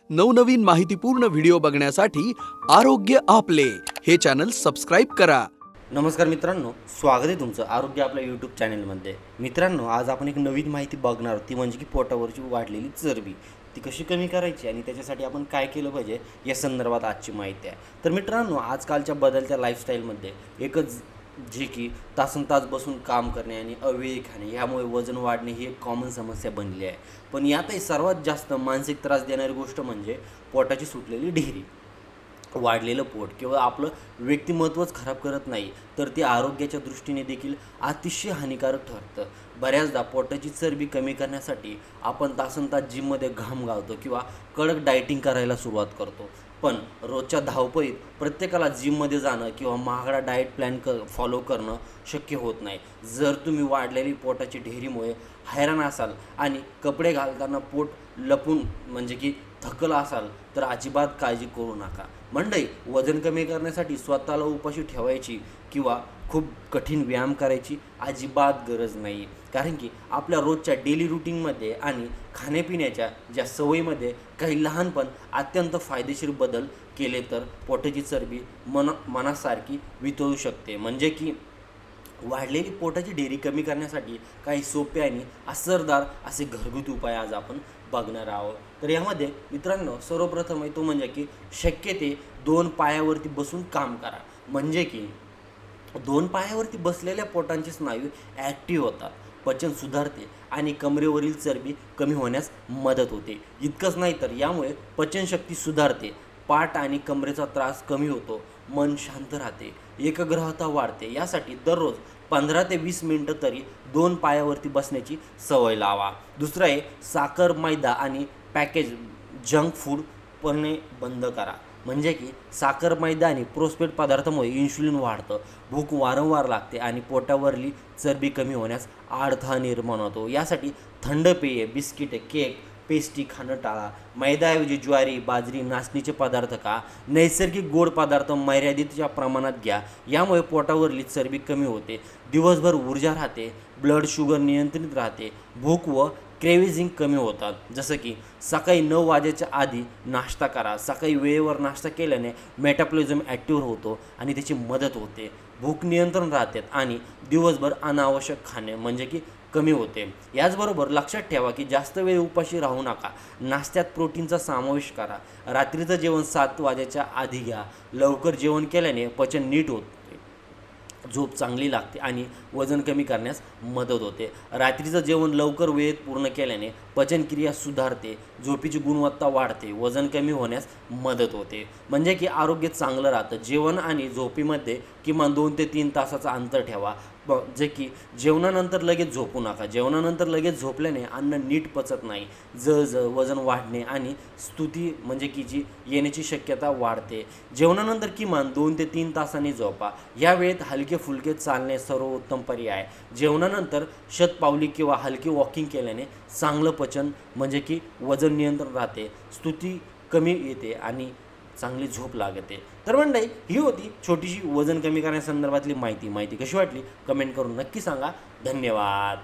नवनवीन माहितीपूर्ण व्हिडिओ बघण्यासाठी आरोग्य आपले हे चॅनल सबस्क्राईब करा। नमस्कार मित्रांनो, स्वागत आहे तुमचं आरोग्य आपल्या यूट्यूब चॅनलमध्ये। मित्रांनो, आज आपण एक नवीन माहिती बघणार आहोत, ती म्हणजे की पोटावरची वाढलेली चरबी ती कशी कमी करायची आणि त्याच्यासाठी आपण काय केलं पाहिजे या संदर्भात आजची माहिती आहे। तर मित्रांनो, आजकालच्या बदलत्या लाईफस्टाईलमध्ये एकच जे की तासनतास बसून काम करणे आणि अवेळी खाणे यामुळे वजन वाढणे ही एक कॉमन समस्या बनली आहे। पण यातही सर्वात जास्त मानसिक त्रास देणारी गोष्ट म्हणजे पोटाची सुटलेली ढेरी। वाढलेलं पोट केवळ आपलं व्यक्तिमत्वच खराब करत नाही, तर ते आरोग्याच्या दृष्टीने देखील अतिशय हानिकारक ठरतं। बऱ्याचदा पोटाची चरबी कमी करण्यासाठी आपण तासनतास जिममध्ये घाम गाळतो किंवा कडक डाएटिंग करायला सुरुवात करतो। पण रोजच्या धावपळीत प्रत्येकाला जिममध्ये जाणं किंवा महागडा डाएट प्लॅन फॉलो करणं शक्य होत नाही। जर तुम्ही वाढलेली पोटाची ढेरीमुळे हैराण असाल आणि कपडे घालताना पोट लपून म्हणजे की थकलं असाल तर अजिबात काळजी करू नका। मंडळी, वजन कमी करण्यासाठी स्वतःला उपाशी ठेवायची किंवा खूप कठीण व्यायाम करायची अजिबात गरज नाही, कारण की आपल्या रोजच्या डेली रुटीनमध्ये आणि खाण्यापिण्याच्या ज्या सवयीमध्ये काही लहान पण अत्यंत फायदेशीर बदल केले तर पोटाची चरबी मनासारखी वितळू शकते। म्हणजे की वाढलेली पोटाची ढेरी कमी करण्यासाठी काही सोपे आणि असरदार असे घरगुती उपाय आज आपण बघणार आहोत। तर यामध्ये मित्रांनो, सर्वप्रथम आहे तो म्हणजे की शक्य ते 2 पायावरती बसून काम करा। म्हणजे की 2 पायावरती बसलेल्या पोटांचे स्नायू ॲक्टिव्ह होतात, पचन सुधारते आणि कमरेवरील चरबी कमी होण्यास मदत होते। इतकंच नाही तर यामुळे पचनशक्ती सुधारते, पाठ आणि कमरेचा त्रास कमी होतो, मन शांत राहते, एकाग्रता वाढते। यासाठी दररोज 15 ते 20 मिनिटं तरी 2 पायावरती बसण्याची सवय लावा। दुसरं आहे, साखर, मैदा आणि पॅकेज जंक फूड करणे बंद करा। म्हणजे की साखर, मैदा आणि प्रोसेस्ड पदार्थामुळे इन्शुलिन वाढतं, भूक वारंवार लागते आणि पोटावरली चरबी कमी होण्यास अडथळा निर्माण होतो। यासाठी थंड पेय, बिस्किटे, केक, पेस्ट्री खाणं टाळा। मैद्याऐवजी ज्वारी, बाजरी, नाचणीचे पदार्थ खा। नैसर्गिक गोड पदार्थ मर्यादितच्या प्रमाणात घ्या, यामुळे पोटावरली चरबी कमी होते, दिवसभर ऊर्जा राहते, ब्लड शुगर नियंत्रित राहते, भूक व क्रेव्हिंग कमी होतात। जसं की सकाळी 9 वाजेच्या आधी नाश्ता करा। सकाळी वेळेवर नाश्ता केल्याने मेटाबॉलिझम ॲक्टिव्ह होतो आणि त्याची मदत होते, भूक नियंत्रण राहते आणि दिवसभर अनावश्यक खाणे म्हणजे की कमी होते। याचबरोबर लक्षात ठेवा की जास्त वेळ उपाशी राहू नका, नाश्त्यात प्रोटीनचा समावेश करा, रात्रीचं जेवण 7 वाजेच्या आधी घ्या। लवकर जेवण केल्याने पचन नीट होते, झोप चांगली लागते आणि वजन कमी करण्यास मदत होते। रात्रीचं जेवण लवकर वेळेत पूर्ण केल्याने पचनक्रिया सुधारते, झोपेची गुणवत्ता वाढते, वजन कमी होण्यास मदत होते। म्हणजे की आरोग्य चांगलं राहतं। जेवण आणि झोपेमध्ये किमान 2 ते 3 तासाचं अंतर ठेवा। जे की जेवणानंतर लगेच झोपू नका। जेवणानंतर लगेच झोपल्याने अन्न नीट पचत नाही, जळजळ, वजन वाढणे आणि स्तुती म्हणजे की जी येण्याची शक्यता वाढते। जेवणानंतर किमान 2 ते 3 तासांनी झोपा। या वेळेत हलके फुलके चालणे सर्वोत्तम पर्याय आहे। जेवणानंतर शतपावली किंवा हलके वॉकिंग केल्याने चांगलं पचन म्हणजे की वजन नियंत्रण राहते, स्तुती कमी येते आणि चांगली झोप लागते। तर मंडळी, ही होती छोटीशी वजन कमी करण्यासंदर्भातली माहिती कशी वाटली कमेंट करून नक्की सांगा। धन्यवाद।